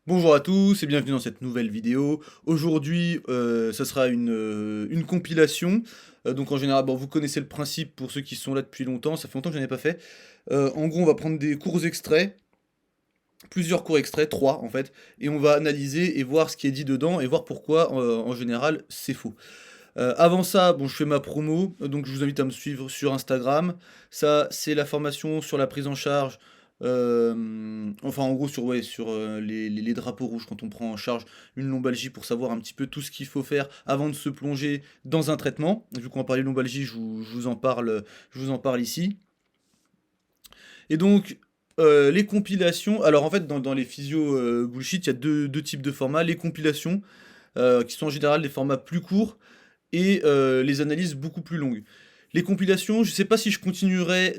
Bonjour à tous et bienvenue dans cette nouvelle vidéo. Aujourd'hui, ça sera une compilation. Donc en général, bon, vous connaissez le principe pour ceux qui sont là depuis longtemps, ça fait longtemps que je n'en ai pas fait. En gros, on va prendre des courts extraits, plusieurs courts extraits, 3 en fait, et on va analyser et voir ce qui est dit dedans et voir pourquoi en général c'est faux. Avant ça, bon, je fais ma promo, donc je vous invite à me suivre sur Instagram. Ça, c'est la formation sur la prise en charge, enfin en gros sur, ouais, sur les drapeaux rouges quand on prend en charge une lombalgie pour savoir un petit peu tout ce qu'il faut faire avant de se plonger dans un traitement. Vu qu'on va parler de lombalgie, je vous en parle ici. Et donc, les compilations, alors en fait dans les physios bullshit, il y a deux types de formats. Les compilations, qui sont en général des formats plus courts, et les analyses beaucoup plus longues. Les compilations, je sais pas si je continuerai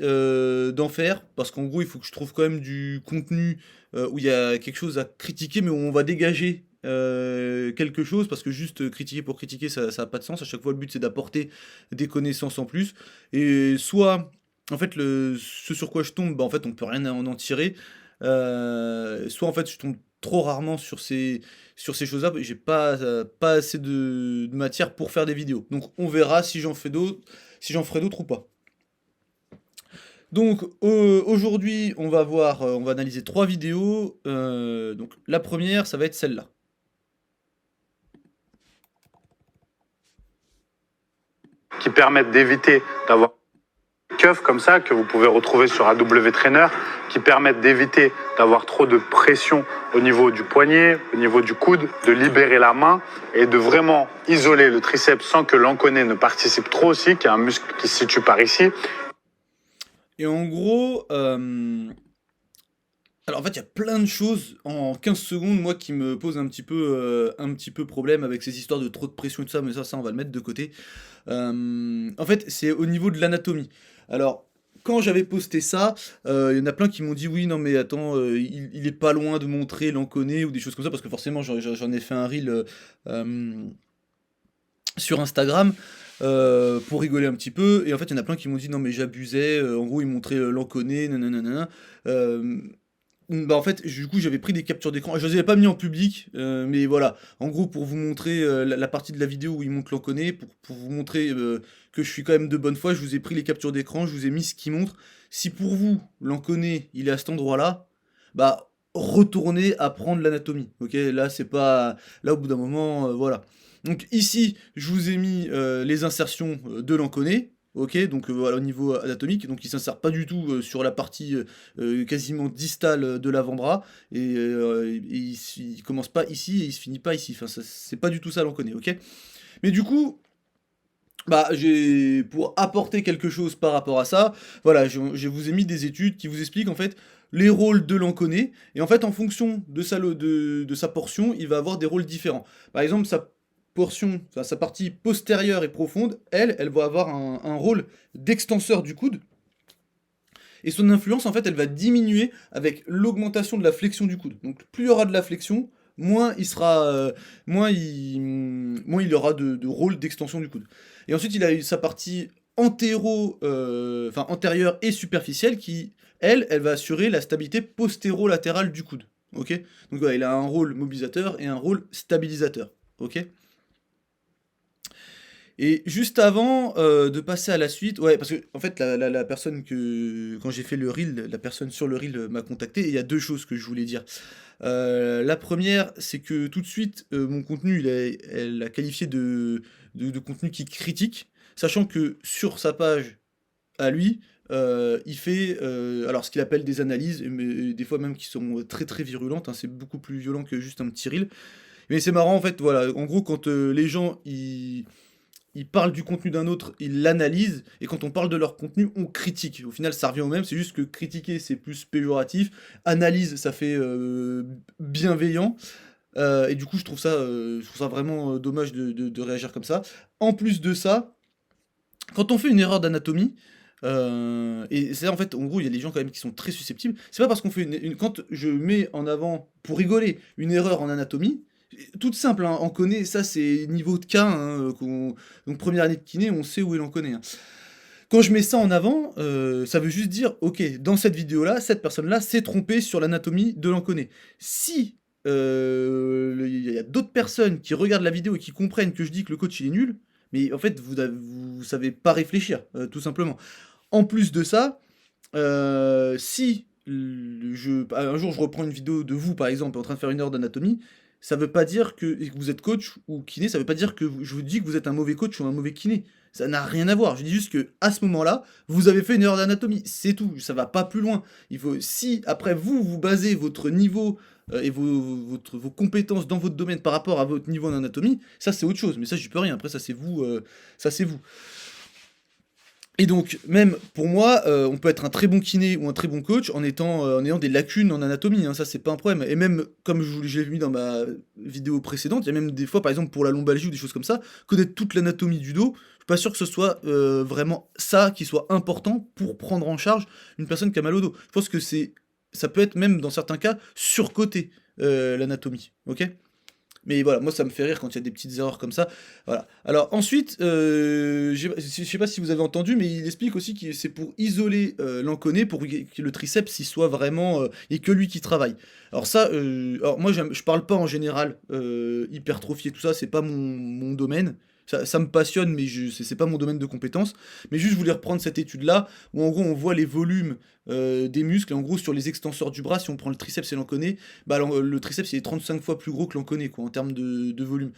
d'en faire, parce qu'en gros, il faut que je trouve quand même du contenu où il y a quelque chose à critiquer, mais où on va dégager quelque chose, parce que juste critiquer pour critiquer, ça a pas de sens. À chaque fois, le but, c'est d'apporter des connaissances en plus. Et soit, en fait, ce sur quoi je tombe, bah, en fait, on peut rien en tirer. Soit, en fait, je tombe trop rarement sur ces choses-là, j'ai pas assez de matière pour faire des vidéos. Donc on verra si j'en fais d'autres, si j'en ferai d'autres ou pas. Donc aujourd'hui, on va analyser 3 vidéos. Donc la première, ça va être celle-là. Qui permettent d'éviter d'avoir des keufs comme ça que vous pouvez retrouver sur AW Trainer, qui permettent d'éviter d'avoir trop de pression au niveau du poignet, au niveau du coude, de libérer la main et de vraiment isoler le triceps sans que l'enconé ne participe trop aussi, qui est un muscle qui se situe par ici. Et en gros, alors en fait, il y a plein de choses en 15 secondes, moi, qui me posent un petit peu problème avec ces histoires de trop de pression et tout ça, mais ça on va le mettre de côté. En fait, c'est au niveau de l'anatomie. Alors, quand j'avais posté ça, il y en a plein qui m'ont dit: «Oui, non mais attends, il est pas loin de montrer l'enconé» ou des choses comme ça, parce que forcément j'en ai fait un reel, sur Instagram, pour rigoler un petit peu, et en fait, il y en a plein qui m'ont dit: «Non mais j'abusais, en gros il montrait, l'enconé, nanana nanana». Bah, en fait, du coup, j'avais pris des captures d'écran. Je les avais pas mis en public, mais voilà. En gros, pour vous montrer la partie de la vidéo où il montre l'enconé, pour vous montrer que je suis quand même de bonne foi, je vous ai pris les captures d'écran, je vous ai mis ce qui montre. Si pour vous, l'enconé, il est à cet endroit-là, bah, retournez apprendre l'anatomie. Ok, là, c'est pas. Là, au bout d'un moment, voilà. Donc, ici, je vous ai mis les insertions de l'enconé. Ok, donc voilà, au niveau anatomique, donc il s'insère pas du tout sur la partie quasiment distale de l'avant-bras, et il commence pas ici et il se finit pas ici. Enfin, c'est pas du tout ça l'enconé, ok? Mais du coup, bah, pour apporter quelque chose par rapport à ça, voilà, je vous ai mis des études qui vous expliquent en fait les rôles de l'enconé, et en fait, en fonction de de sa portion, il va avoir des rôles différents. Par exemple, sa portion, enfin, sa partie postérieure et profonde, elle va avoir un rôle d'extenseur du coude, et son influence, en fait, elle va diminuer avec l'augmentation de la flexion du coude. Donc plus il y aura de la flexion, moins il sera, moins il aura de rôle d'extension du coude. Et ensuite, il a eu sa partie enfin antérieure et superficielle qui, elle va assurer la stabilité postéro-latérale du coude. Ok. Donc voilà, il a un rôle mobilisateur et un rôle stabilisateur. Ok. Et juste avant de passer à la suite, ouais, parce que en fait, la personne que, quand j'ai fait le reel, la personne sur le reel m'a contacté, et il y a deux choses que je voulais dire. La première, c'est que tout de suite, mon contenu, elle l'a qualifié de contenu qui critique, sachant que sur sa page à lui, il fait alors ce qu'il appelle des analyses, mais des fois même qui sont très très virulentes, hein, c'est beaucoup plus violent que juste un petit reel. Mais c'est marrant en fait, voilà, en gros, quand les gens ils parlent du contenu d'un autre, ils l'analysent, et quand on parle de leur contenu, on critique. Au final, ça revient au même, c'est juste que critiquer, c'est plus péjoratif, analyse, ça fait bienveillant, et du coup, je trouve ça vraiment dommage de réagir comme ça. En plus de ça, quand on fait une erreur d'anatomie, et c'est en fait, en gros, il y a des gens quand même qui sont très susceptibles. C'est pas parce qu'on fait quand je mets en avant, pour rigoler, une erreur en anatomie, toute simple, hein, on connaît, ça c'est niveau de cas, hein, donc première année de kiné, on sait où il en connaît, hein. Quand je mets ça en avant, ça veut juste dire, ok, dans cette vidéo-là, cette personne-là s'est trompée sur l'anatomie de l'enconé. Si il y a d'autres personnes qui regardent la vidéo et qui comprennent que je dis que le coach il est nul, mais en fait vous savez pas réfléchir, tout simplement. En plus de ça, si un jour je reprends une vidéo de vous par exemple en train de faire une heure d'anatomie, ça veut pas dire que vous êtes coach ou kiné, ça veut pas dire que je vous dis que vous êtes un mauvais coach ou un mauvais kiné. Ça n'a rien à voir. Je dis juste que à ce moment-là, vous avez fait une heure d'anatomie, c'est tout. Ça va pas plus loin. Si après vous basez votre niveau et vos compétences dans votre domaine par rapport à votre niveau en anatomie, ça c'est autre chose. Mais ça j'y peux rien. Après ça c'est vous, ça c'est vous. Et donc, même pour moi, on peut être un très bon kiné ou un très bon coach en ayant des lacunes en anatomie, hein, ça c'est pas un problème. Et même, comme je l'ai mis dans ma vidéo précédente, il y a même des fois, par exemple pour la lombalgie ou des choses comme ça, connaître toute l'anatomie du dos, je suis pas sûr que ce soit vraiment ça qui soit important pour prendre en charge une personne qui a mal au dos. Je pense que ça peut être même dans certains cas surcoté l'anatomie, ok? Mais voilà, moi ça me fait rire quand il y a des petites erreurs comme ça. Voilà. Alors ensuite, je sais pas si vous avez entendu, mais il explique aussi que c'est pour isoler l'enconé, pour que le triceps il soit vraiment, et que lui qui travaille. Alors ça, alors moi je parle pas en général hypertrophie et tout ça, c'est pas mon domaine. Ça me passionne, mais c'est pas mon domaine de compétence. Mais juste je voulais reprendre cette étude-là, où en gros on voit les volumes des muscles, et en gros sur les extenseurs du bras, si on prend le triceps et l'enconé, bah le triceps il est 35 fois plus gros que l'enconé, quoi, en termes de volume.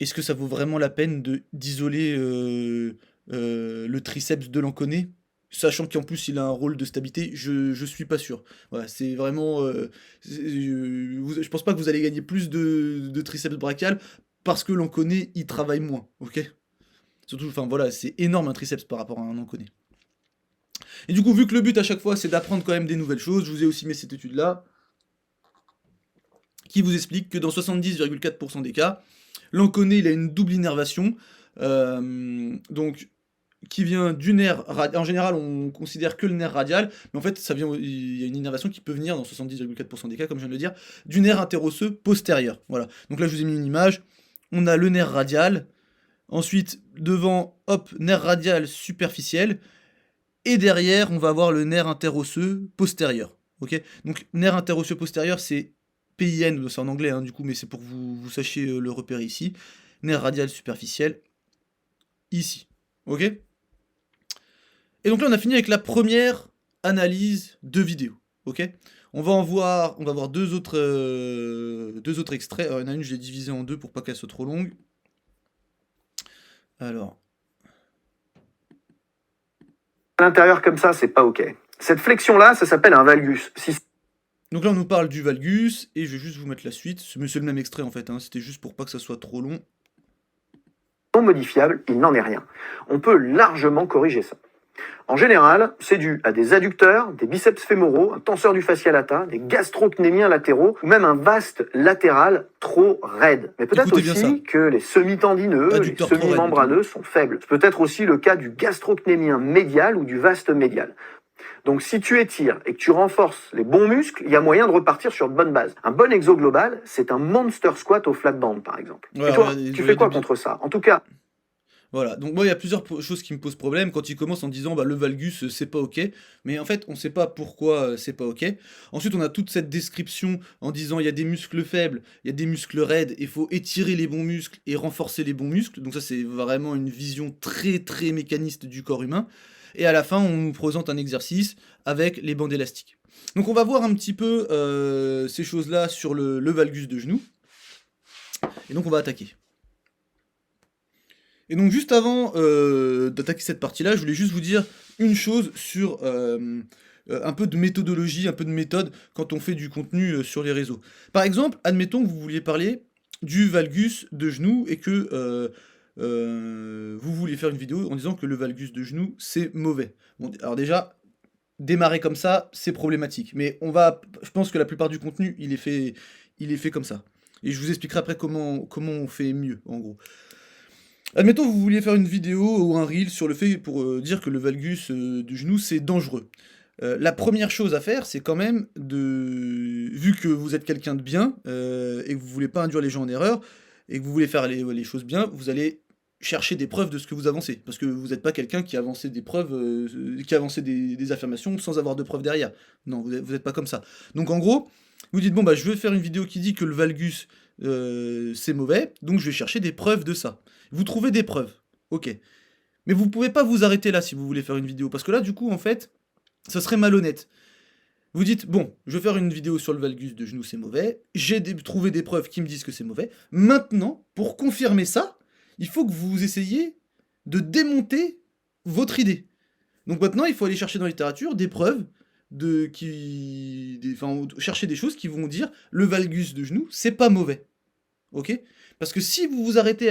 Est-ce que ça vaut vraiment la peine d'isoler le triceps de l'enconé? Sachant qu'en plus il a un rôle de stabilité, je suis pas sûr. Voilà, c'est vraiment. Je pense pas que vous allez gagner plus de triceps brachial parce que l'enconé il travaille moins, ok? Surtout, enfin voilà, c'est énorme un triceps par rapport à un enconé. Et du coup, vu que le but à chaque fois c'est d'apprendre quand même des nouvelles choses, je vous ai aussi mis cette étude là qui vous explique que dans 70,4% des cas, l'enconé il a une double innervation, donc qui vient du nerf radial. En général, on considère que le nerf radial, mais en fait, il y a une innervation qui peut venir dans 70,4% des cas, comme je viens de le dire, du nerf interosseux postérieur. Voilà. Donc là, je vous ai mis une image. On a le nerf radial. Ensuite, devant, hop, nerf radial superficiel. Et derrière, on va avoir le nerf interosseux postérieur. Ok. Donc, nerf interosseux postérieur, c'est PIN, c'est en anglais, hein, du coup, mais c'est pour que vous sachiez le repérer ici. Nerf radial superficiel, ici. Ok. Et donc là, on a fini avec la première analyse de vidéo, ok? On va voir deux autres extraits. Alors, il y en a une, je l'ai divisée en deux pour pas qu'elle soit trop longue. Alors. À l'intérieur comme ça, c'est pas ok. Cette flexion-là, ça s'appelle un valgus. Donc là, on nous parle du valgus, et je vais juste vous mettre la suite. C'est le même extrait en fait, hein, c'était juste pour pas que ça soit trop long. Non modifiable, il n'en est rien. On peut largement corriger ça. En général, c'est dû à des adducteurs, des biceps fémoraux, un tenseur du fascia lata, des gastrocnémiens latéraux, ou même un vaste latéral trop raide. Mais peut-être aussi que les semi-tendineux, les semi-membraneux sont faibles. C'est peut-être aussi le cas du gastrocnémien médial ou du vaste médial. Donc si tu étires et que tu renforces les bons muscles, il y a moyen de repartir sur de bonnes bases. Un bon exo global, c'est un monster squat au flat band, par exemple. Ouais, et toi, tu fais quoi contre ça? En tout cas... Voilà, donc moi il y a plusieurs choses qui me posent problème quand il commence en disant bah, le valgus c'est pas ok, mais en fait on sait pas pourquoi c'est pas ok. Ensuite on a toute cette description en disant il y a des muscles faibles, il y a des muscles raides, il faut étirer les bons muscles et renforcer les bons muscles, donc ça c'est vraiment une vision très très mécaniste du corps humain. Et à la fin on nous présente un exercice avec les bandes élastiques. Donc on va voir un petit peu ces choses là sur le valgus de genou, et donc on va attaquer. Et donc juste avant d'attaquer cette partie-là, je voulais juste vous dire une chose sur un peu de méthodologie, un peu de méthode quand on fait du contenu sur les réseaux. Par exemple, admettons que vous vouliez parler du valgus de genou et que vous vouliez faire une vidéo en disant que le valgus de genou c'est mauvais. Bon, alors déjà, démarrer comme ça, c'est problématique. Mais je pense que la plupart du contenu, il est fait comme ça. Et je vous expliquerai après comment on fait mieux, en gros. Admettons que vous vouliez faire une vidéo ou un reel sur le fait pour dire que le valgus du genou c'est dangereux. La première chose à faire, c'est quand même vu que vous êtes quelqu'un de bien et que vous voulez pas induire les gens en erreur et que vous voulez faire les choses bien, vous allez chercher des preuves de ce que vous avancez, parce que vous n'êtes pas quelqu'un qui avançait des preuves, qui avançait des affirmations sans avoir de preuves derrière. Non, vous n'êtes pas comme ça. Donc en gros, Vous dites, bon, bah, je veux faire une vidéo qui dit que le valgus, c'est mauvais, donc je vais chercher des preuves de ça. Vous trouvez des preuves, ok. Mais vous pouvez pas vous arrêter là si vous voulez faire une vidéo, parce que là, du coup, en fait, ça serait malhonnête. Vous dites, bon, je vais faire une vidéo sur le valgus de genou, c'est mauvais, trouvé des preuves qui me disent que c'est mauvais. Maintenant, pour confirmer ça, il faut que vous essayiez de démonter votre idée. Donc maintenant, il faut aller chercher dans la littérature des preuves enfin, chercher des choses qui vont dire le valgus de genou, c'est pas mauvais. Ok? Parce que si vous vous arrêtez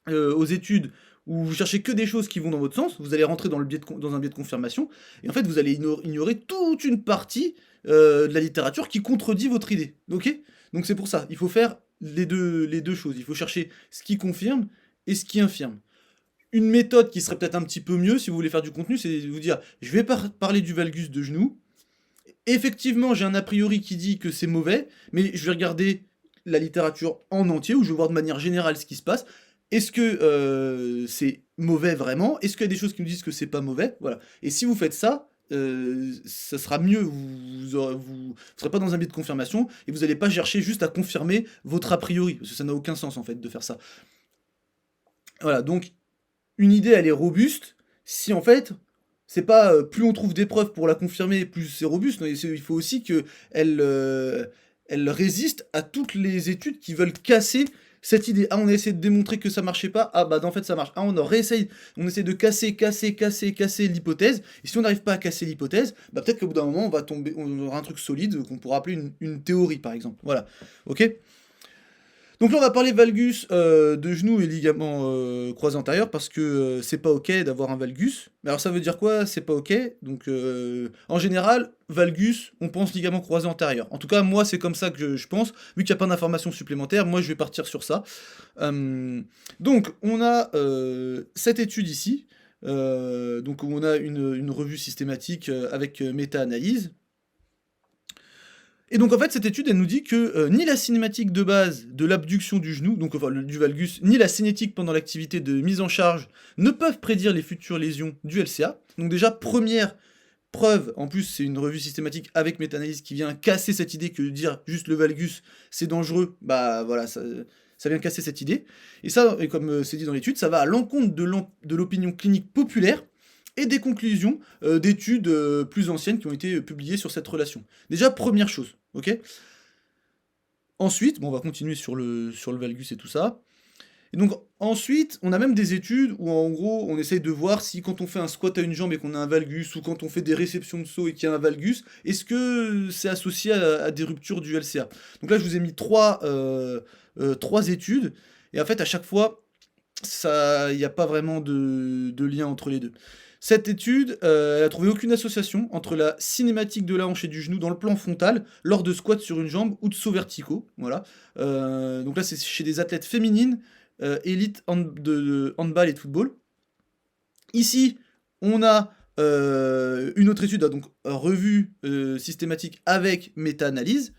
aux études où vous cherchez que des choses qui vont dans votre sens, vous allez rentrer dans un biais de confirmation, et en fait vous allez ignorer toute une partie de la littérature qui contredit votre idée. Ok? Donc c'est pour ça, il faut faire les deux choses. Il faut chercher ce qui confirme et ce qui infirme. Une méthode qui serait peut-être un petit peu mieux si vous voulez faire du contenu, c'est de vous dire, je vais parler du valgus de genou. Effectivement, j'ai un a priori qui dit que c'est mauvais, mais je vais regarder la littérature en entier, où je vais voir de manière générale ce qui se passe. Est-ce que c'est mauvais vraiment? Est-ce qu'il y a des choses qui me disent que c'est pas mauvais? Voilà. Et si vous faites ça, ça sera mieux. Vous serez pas dans un biais de confirmation et vous n'allez pas chercher juste à confirmer votre a priori, parce que ça n'a aucun sens en fait de faire ça. Voilà. Donc une idée, elle est robuste si en fait, c'est pas plus on trouve des preuves pour la confirmer, plus c'est robuste. Non, il faut aussi que elle résiste à toutes les études qui veulent casser cette idée. Ah, on a essayé de démontrer que ça marchait pas. Ah, bah en fait ça marche. Ah, on essaie de casser l'hypothèse. Et si on n'arrive pas à casser l'hypothèse, bah peut-être qu'au bout d'un moment on aura un truc solide qu'on pourra appeler une théorie par exemple. Voilà. Ok? Donc là, on va parler valgus de genou et ligament croisé antérieur parce que c'est pas ok d'avoir un valgus. Mais alors ça veut dire quoi? C'est pas ok. Donc en général, valgus, on pense ligament croisé antérieur. En tout cas, moi, c'est comme ça que je pense. Vu qu'il n'y a pas d'informations supplémentaires, moi, je vais partir sur ça. Donc, on a cette étude ici. Donc, où on a une revue systématique avec méta-analyse. Et donc en fait cette étude elle nous dit que ni la cinématique de base de l'abduction du genou, donc enfin du valgus, ni la cinétique pendant l'activité de mise en charge ne peuvent prédire les futures lésions du LCA. Donc déjà première preuve, en plus c'est une revue systématique avec méta-analyse qui vient casser cette idée que dire juste le valgus c'est dangereux, bah voilà ça vient casser cette idée. Et ça, et comme c'est dit dans l'étude, ça va à l'encontre de l'opinion clinique populaire et des conclusions d'études plus anciennes qui ont été publiées sur cette relation. Déjà, première chose, ok? Ensuite, bon, on va continuer sur le valgus et tout ça. Et donc, ensuite, on a même des études où, en gros, on essaye de voir si quand on fait un squat à une jambe et qu'on a un valgus, ou quand on fait des réceptions de saut et qu'il y a un valgus, est-ce que c'est associé à des ruptures du LCA? Donc là, je vous ai mis trois études, et en fait, à chaque fois, il n'y a pas vraiment de lien entre les deux. Cette étude, elle a trouvé aucune association entre la cinématique de la hanche et du genou dans le plan frontal lors de squats sur une jambe ou de sauts verticaux. Voilà. Donc là, c'est chez des athlètes féminines, élite de handball et de football. Ici, on a une autre étude, donc revue systématique avec méta-analyse.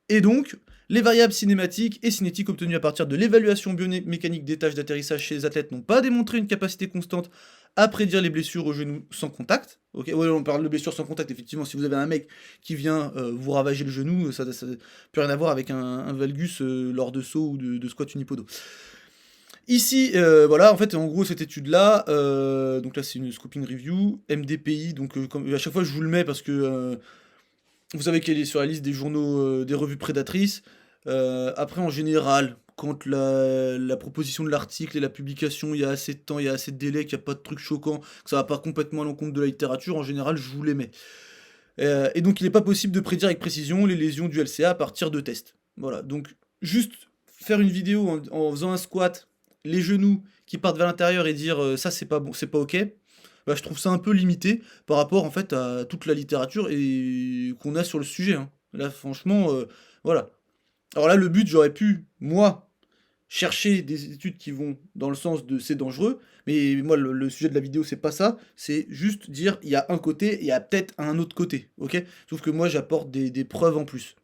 Et donc, les variables cinématiques et cinétiques obtenues à partir de l'évaluation biomécanique des tâches d'atterrissage chez les athlètes n'ont pas démontré une capacité constante à prédire les blessures au genou sans contact. Ok, ouais, on parle de blessures sans contact, effectivement, si vous avez un mec qui vient vous ravager le genou, ça n'a plus rien à voir avec un valgus lors de saut ou de squat unipodo. Ici, voilà, en fait, en gros, cette étude-là, donc là, c'est une scoping review, MDPI, donc à chaque fois, je vous le mets parce que vous savez qu'elle est sur la liste des journaux, des revues prédatrices. Après, en général, quand la proposition de l'article et la publication, il y a assez de temps, il y a assez de délai, qu'il n'y a pas de trucs choquants, que ça va pas complètement à l'encontre de la littérature, en général, je vous les mets. Et donc, il n'est pas possible de prédire avec précision les lésions du LCA à partir de tests. Voilà, donc juste faire une vidéo en faisant un squat, les genoux qui partent vers l'intérieur et dire ça c'est pas bon, c'est pas ok, bah, je trouve ça un peu limité par rapport en fait à toute la littérature et qu'on a sur le sujet, hein. Là franchement, voilà. Alors là le but j'aurais pu, moi, chercher des études qui vont dans le sens de c'est dangereux, mais moi le sujet de la vidéo c'est pas ça, c'est juste dire il y a un côté, il y a peut-être un autre côté, ok? Sauf que moi j'apporte des preuves en plus.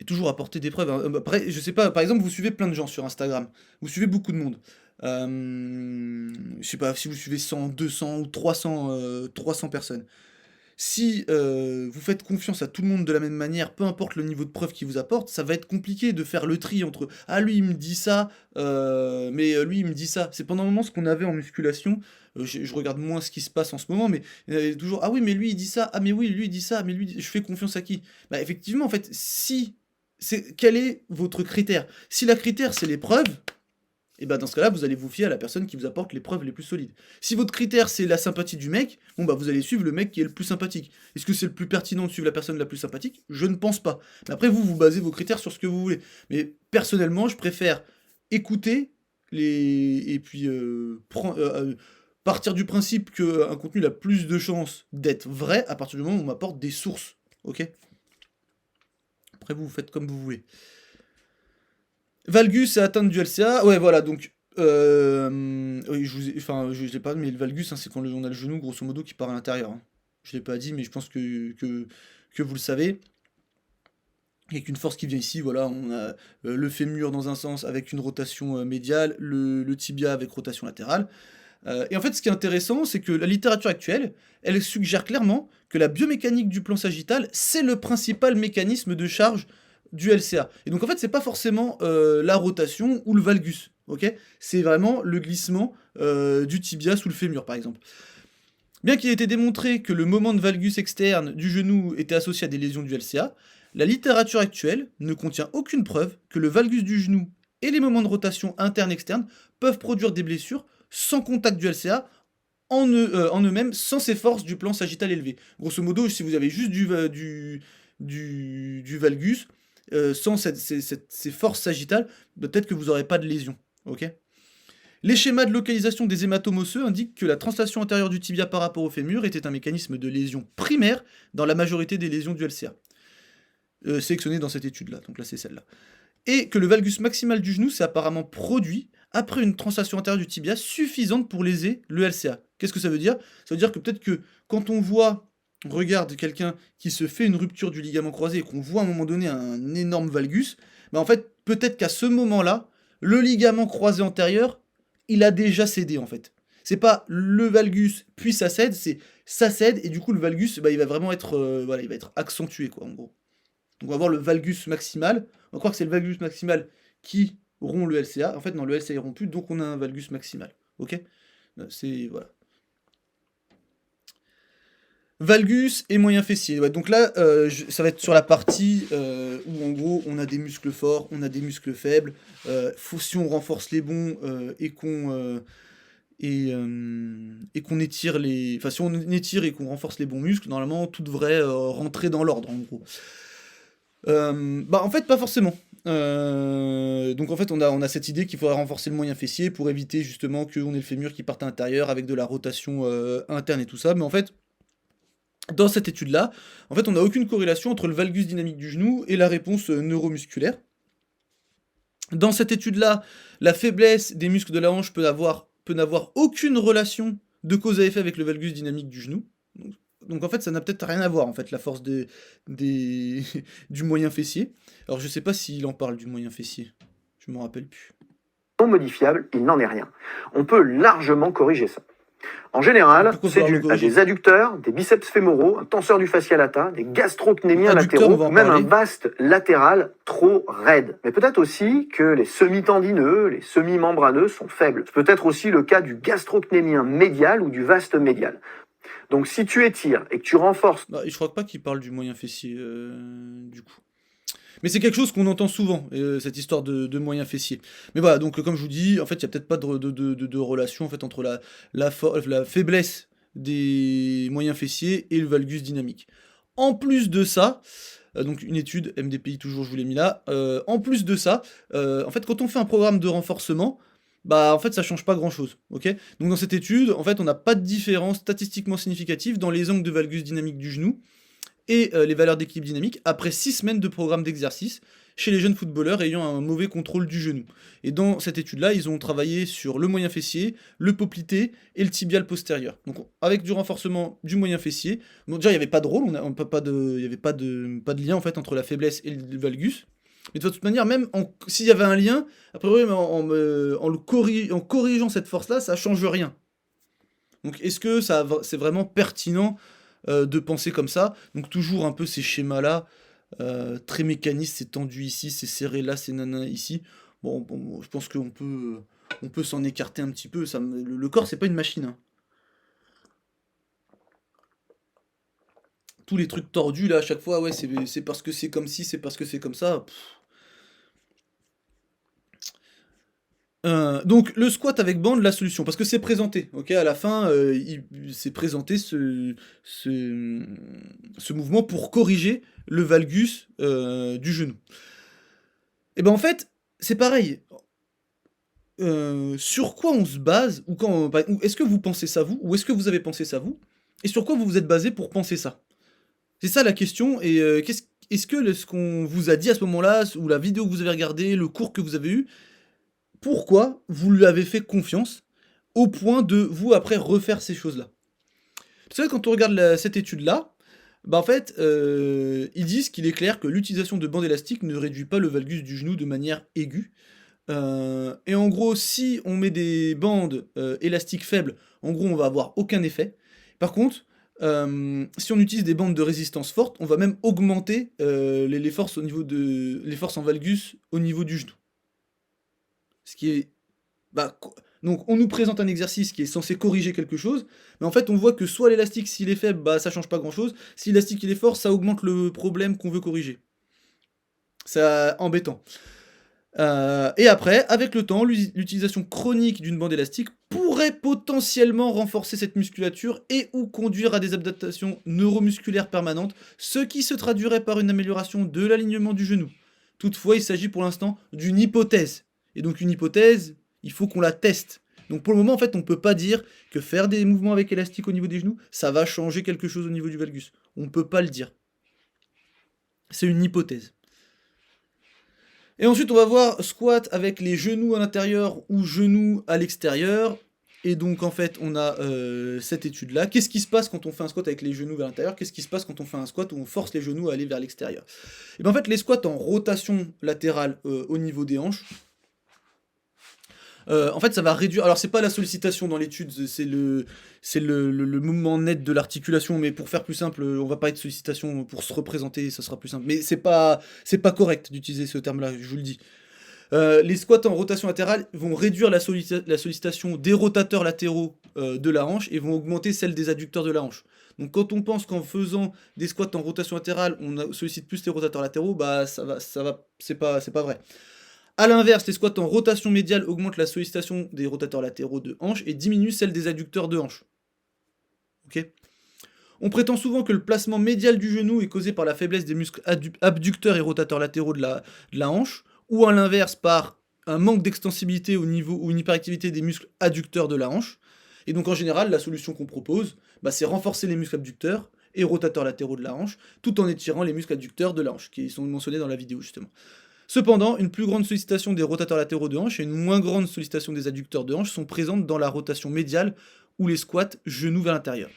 Et toujours apporter des preuves, hein. Après, je sais pas, par exemple, vous suivez plein de gens sur Instagram, vous suivez beaucoup de monde. Je sais pas si vous suivez 100, 200 ou 300 personnes. Si vous faites confiance à tout le monde de la même manière, peu importe le niveau de preuve qu'il vous apporte, ça va être compliqué de faire le tri entre ah lui il me dit ça, mais lui il me dit ça. C'est pendant un moment ce qu'on avait en musculation. Je regarde moins ce qui se passe en ce moment, mais il y avait toujours ah oui mais lui il dit ça, ah mais oui lui il dit ça, mais je fais confiance à qui? Bah effectivement en fait si quel est votre critère? Si la critère c'est les preuves, et ben dans ce cas-là, vous allez vous fier à la personne qui vous apporte les preuves les plus solides. Si votre critère c'est la sympathie du mec, bon bah vous allez suivre le mec qui est le plus sympathique. Est-ce que c'est le plus pertinent de suivre la personne la plus sympathique? Je ne pense pas. Mais après vous basez vos critères sur ce que vous voulez. Mais personnellement, je préfère écouter et puis partir du principe qu'un contenu a plus de chances d'être vrai à partir du moment où on m'apporte des sources. Ok? Après vous faites comme vous voulez. Valgus et atteinte du LCA. Ouais, voilà, donc. Oui, je l'ai pas, mais le valgus, hein, c'est quand on a le genou, grosso modo, qui part à l'intérieur. Hein. Je l'ai pas dit, mais je pense que vous le savez. Avec une force qui vient ici, voilà, on a le fémur dans un sens avec une rotation médiale, le tibia avec rotation latérale. Et en fait, ce qui est intéressant, c'est que la littérature actuelle, elle suggère clairement que la biomécanique du plan sagittal, c'est le principal mécanisme de charge du LCA. Et donc en fait, c'est pas forcément la rotation ou le valgus, ok? C'est vraiment le glissement du tibia sous le fémur, par exemple. Bien qu'il ait été démontré que le moment de valgus externe du genou était associé à des lésions du LCA, la littérature actuelle ne contient aucune preuve que le valgus du genou et les moments de rotation interne-externe peuvent produire des blessures sans contact du LCA en eux-mêmes, sans ces forces du plan sagittal élevé. Grosso modo, si vous avez juste du valgus, sans ces forces sagittales, peut-être que vous n'aurez pas de lésion. Ok ? Les schémas de localisation des hématomes osseux indiquent que la translation antérieure du tibia par rapport au fémur était un mécanisme de lésion primaire dans la majorité des lésions du LCA. Sélectionné dans cette étude-là, donc là c'est celle-là. Et que le valgus maximal du genou s'est apparemment produit après une translation antérieure du tibia suffisante pour léser le LCA. Qu'est-ce que ça veut dire? Ça veut dire que peut-être que quand on regarde quelqu'un qui se fait une rupture du ligament croisé et qu'on voit à un moment donné un énorme valgus, bah en fait, peut-être qu'à ce moment-là, le ligament croisé antérieur, il a déjà cédé en fait. C'est pas le valgus puis ça cède, c'est ça cède et du coup le valgus, bah, il va vraiment être, voilà, il va être accentué quoi en gros. Donc on va voir le valgus maximal. On va croire que c'est le valgus maximal qui rompt le LCA. En fait, non, le LCA est rompu, donc on a un valgus maximal. Ok? C'est. Voilà. Valgus et moyen fessier. Ouais, donc là, ça va être sur la partie où en gros on a des muscles forts, on a des muscles faibles. Si on renforce les bons et qu'on étire les. Enfin, si on étire et qu'on renforce les bons muscles, normalement tout devrait rentrer dans l'ordre en gros. Bah en fait pas forcément. Donc en fait on a cette idée qu'il faudrait renforcer le moyen fessier pour éviter justement qu'on ait le fémur qui parte à l'intérieur avec de la rotation interne et tout ça. Mais en fait dans cette étude-là, en fait on n'a aucune corrélation entre le valgus dynamique du genou et la réponse neuromusculaire. Dans cette étude-là, la faiblesse des muscles de la hanche peut n'avoir aucune relation de cause à effet avec le valgus dynamique du genou. Donc en fait, ça n'a peut-être rien à voir, en fait, la force du moyen fessier. Alors je sais pas s'il en parle du moyen fessier, je me rappelle plus. Non modifiable, il n'en est rien. On peut largement corriger ça. En général, c'est dû à des adducteurs, des biceps fémoraux, un tenseur du fascia lata, des gastrocnémiens latéraux, ou même un vaste latéral trop raide. Mais peut-être aussi que les semi-tendineux, les semi-membraneux sont faibles. C'est peut-être aussi le cas du gastrocnémien médial ou du vaste médial. Donc si tu étires et que tu renforces... Bah, je crois pas qu'il parle du moyen fessier, du coup. Mais c'est quelque chose qu'on entend souvent, cette histoire de moyen fessier. Mais voilà, donc comme je vous dis, en fait, il n'y a peut-être pas de relation en fait, entre la faiblesse des moyens fessiers et le valgus dynamique. En plus de ça, donc une étude, MDPI toujours, je vous l'ai mis là, en plus de ça, en fait, quand on fait un programme de renforcement, bah en fait ça change pas grand chose, ok? Donc dans cette étude, en fait on n'a pas de différence statistiquement significative dans les angles de valgus dynamique du genou et les valeurs d'équilibre dynamique après 6 semaines de programme d'exercice chez les jeunes footballeurs ayant un mauvais contrôle du genou. Et dans cette étude-là, ils ont travaillé sur le moyen fessier, le poplité et le tibial postérieur. Donc avec du renforcement du moyen fessier, bon déjà il n'y avait pas de rôle, il n'y avait pas de lien en fait entre la faiblesse et le valgus. Mais de toute manière, même s'il y avait un lien, après en corrigeant cette force-là, ça change rien. Donc est-ce que c'est vraiment pertinent de penser comme ça. Donc toujours un peu ces schémas-là, très mécanistes, c'est tendu ici, c'est serré là, c'est nana ici. Bon, je pense on peut s'en écarter un petit peu. Le corps, c'est pas une machine, hein. Tous les trucs tordus là à chaque fois, ouais, c'est parce que c'est comme ci, c'est parce que c'est comme ça. Donc le squat avec bande, la solution, parce que c'est présenté, ok, à la fin, c'est présenté ce mouvement pour corriger le valgus du genou. Et ben en fait, c'est pareil. Sur quoi on se base, ou est-ce que vous pensez ça vous, ou est-ce que vous avez pensé ça vous, et sur quoi vous vous êtes basé pour penser ça? C'est ça la question, et est-ce que ce qu'on vous a dit à ce moment-là, ou la vidéo que vous avez regardée, le cours que vous avez eu, pourquoi vous lui avez fait confiance au point de vous après refaire ces choses-là? Parce que quand on regarde cette étude-là, bah en fait, ils disent qu'il est clair que l'utilisation de bandes élastiques ne réduit pas le valgus du genou de manière aiguë. Et en gros, si on met des bandes élastiques faibles, en gros, on va avoir aucun effet. Par contre, si on utilise des bandes de résistance fortes, on va même augmenter les forces les forces en valgus au niveau du genou. Ce qui est donc on nous présente un exercice qui est censé corriger quelque chose, mais en fait on voit que soit l'élastique s'il est faible, ça change pas grand chose, si l'élastique il est fort, ça augmente le problème qu'on veut corriger. C'est embêtant. Et après, avec le temps, l'utilisation chronique d'une bande élastique pourrait potentiellement renforcer cette musculature et ou conduire à des adaptations neuromusculaires permanentes, ce qui se traduirait par une amélioration de l'alignement du genou. Toutefois, il s'agit pour l'instant d'une hypothèse. Et donc une hypothèse, il faut qu'on la teste. Donc pour le moment, en fait, on ne peut pas dire que faire des mouvements avec élastique au niveau des genoux, ça va changer quelque chose au niveau du valgus. On ne peut pas le dire. C'est une hypothèse. Et ensuite, on va voir squat avec les genoux à l'intérieur ou genoux à l'extérieur. Et donc, en fait, on a cette étude-là. Qu'est-ce qui se passe quand on fait un squat avec les genoux vers l'intérieur? Qu'est-ce qui se passe quand on fait un squat où on force les genoux à aller vers l'extérieur? Et bien, en fait, les squats en rotation latérale au niveau des hanches, en fait, ça va réduire. Alors, c'est pas la sollicitation dans l'étude, c'est le mouvement net de l'articulation. Mais pour faire plus simple, on va pas être sollicitation pour se représenter, ça sera plus simple. Mais c'est pas correct d'utiliser ce terme-là, je vous le dis. Les squats en rotation latérale vont réduire la sollicitation des rotateurs latéraux de la hanche et vont augmenter celle des adducteurs de la hanche. Donc, quand on pense qu'en faisant des squats en rotation latérale, on sollicite plus les rotateurs latéraux, c'est pas vrai. A l'inverse, les squats en rotation médiale augmentent la sollicitation des rotateurs latéraux de hanche et diminuent celle des adducteurs de hanche. Ok. On prétend souvent que le placement médial du genou est causé par la faiblesse des muscles abducteurs et rotateurs latéraux de la hanche, ou à l'inverse par un manque d'extensibilité au niveau ou une hyperactivité des muscles adducteurs de la hanche. Et donc en général, la solution qu'on propose, c'est renforcer les muscles abducteurs et rotateurs latéraux de la hanche, tout en étirant les muscles adducteurs de la hanche, qui sont mentionnés dans la vidéo justement. Cependant, une plus grande sollicitation des rotateurs latéraux de hanche et une moins grande sollicitation des adducteurs de hanche sont présentes dans la rotation médiale ou les squats genoux vers l'intérieur.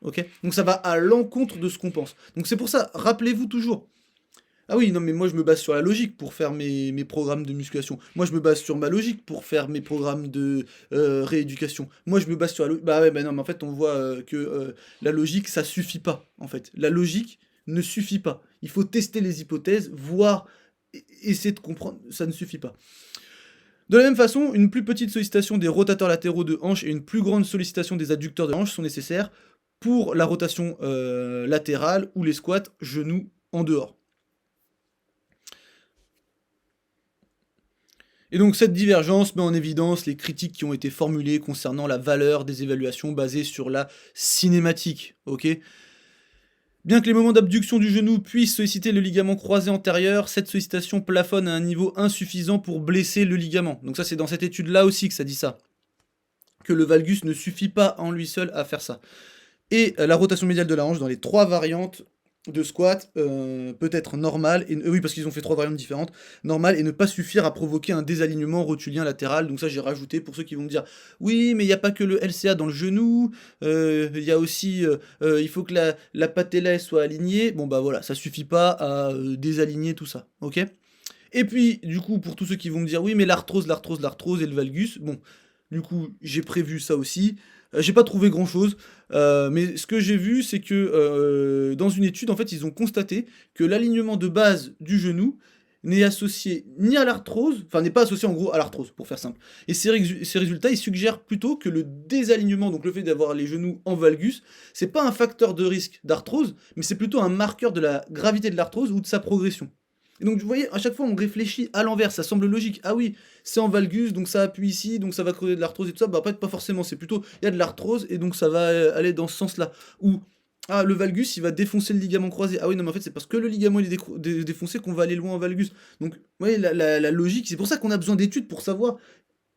Ok. Donc ça va à l'encontre de ce qu'on pense. Donc c'est pour ça, rappelez-vous toujours. Ah oui, non mais moi je me base sur la logique pour faire mes programmes de musculation. Moi je me base sur ma logique pour faire mes programmes de rééducation. Moi je me base sur la logique. Non mais en fait on voit que la logique ça suffit pas en fait. La logique ne suffit pas. Il faut tester les hypothèses, voir, essayer de comprendre, ça ne suffit pas. De la même façon, une plus petite sollicitation des rotateurs latéraux de hanche et une plus grande sollicitation des adducteurs de hanche sont nécessaires pour la rotation latérale ou les squats genoux en dehors. Et donc cette divergence met en évidence les critiques qui ont été formulées concernant la valeur des évaluations basées sur la cinématique, ok ? Bien que les moments d'abduction du genou puissent solliciter le ligament croisé antérieur, cette sollicitation plafonne à un niveau insuffisant pour blesser le ligament. Donc ça c'est dans cette étude-là aussi que ça dit ça. Que le valgus ne suffit pas en lui seul à faire ça. Et la rotation médiale de la hanche dans les 3 variantes de squat peut être normale, oui parce qu'ils ont fait 3 variantes différentes, normale et ne pas suffire à provoquer un désalignement rotulien latéral. Donc ça j'ai rajouté pour ceux qui vont me dire oui mais il n'y a pas que le LCA dans le genou, il y a aussi, il faut que la patella soit alignée, bon voilà, ça suffit pas à désaligner tout ça, ok. Et puis du coup pour tous ceux qui vont me dire oui mais l'arthrose et le valgus, bon du coup j'ai prévu ça aussi. J'ai pas trouvé grand-chose, mais ce que j'ai vu, c'est que dans une étude, en fait, ils ont constaté que l'alignement de base du genou n'est associé ni à l'arthrose, enfin n'est pas associé en gros à l'arthrose, pour faire simple. Et ces résultats, ils suggèrent plutôt que le désalignement, donc le fait d'avoir les genoux en valgus, c'est pas un facteur de risque d'arthrose, mais c'est plutôt un marqueur de la gravité de l'arthrose ou de sa progression. Et donc, vous voyez, à chaque fois, on réfléchit à l'envers, ça semble logique. Ah oui, c'est en valgus, donc ça appuie ici, donc ça va creuser de l'arthrose et tout ça. Bah, en fait, pas forcément, c'est plutôt, il y a de l'arthrose, et donc ça va aller dans ce sens-là. Ou, ah, le valgus, il va défoncer le ligament croisé. Ah oui, non, mais en fait, c'est parce que le ligament il est défoncé qu'on va aller loin en valgus. Donc, vous voyez, la logique, c'est pour ça qu'on a besoin d'études pour savoir